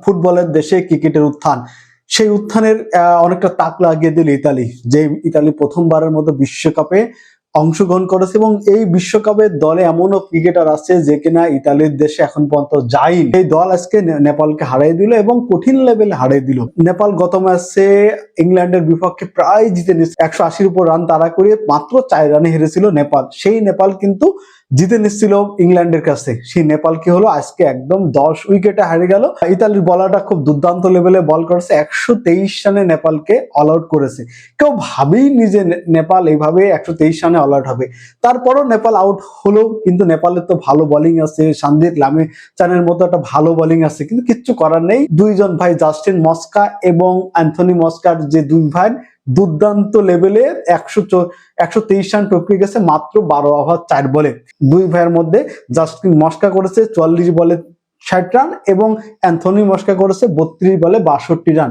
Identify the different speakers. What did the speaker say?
Speaker 1: ফুটবলের দেশে ক্রিকেটের উত্থান, সেই উত্থানের অনেকটা তাক লাগিয়ে দিল ইতালি, যে ইতালি প্রথমবারের মতো বিশ্বকাপে অংশগ্রহণ করেছে। এবং এই বিশ্বকাপের দলে এমনও ক্রিকেটার আছে যে কিনা ইতালির দেশে এখন পর্যন্ত যায়নি। এই দল আজকে নেপালকে হারিয়ে দিল এবং কঠিন লেভেলে হারিয়ে দিল। নেপাল গত ম্যাচে ইংল্যান্ডের বিপক্ষে প্রায় জিতে নিচ্ছে, 180-র উপর রান তাড়া করে মাত্র 4 রানে হেরেছিল নেপাল। সেই নেপাল কিন্তু জিতে নিচ্ছিল ইংল্যান্ডের কাছে। সেই নেপাল কি হলো, আজকে একদম 10 উইকেটে হারিয়ে গেল। ইতালির বলারটা খুব দুর্দান্ত লেভেলে বল করেছে, 123 রানে নেপালকে অল আউট করেছে। কেউ ভাবেইনি যে নেপাল এইভাবে 123 রানে অল আউট হবে। তারপরও নেপাল আউট হলো, কিন্তু নেপালের তো ভালো বোলিং আছে, সন্দীপ লামিছানের মতো একটা ভালো বোলিং আছে, কিন্তু কিচ্ছু করার নেই। দুইজন ভাই, জাস্টিন মস্কা এবং অ্যান্থনি মস্কার, যে দুই ভাই দুর্দান্ত লেভেলে 123 রান টপকে গেছে মাত্র 12 ওভার 4 বলে। দুই ভাইয়ের মধ্যে জাস্টিন মস্কা করেছে 44 বলে 60 রান এবং অ্যান্থনি মস্কা করেছে 32 বলে 62 রান।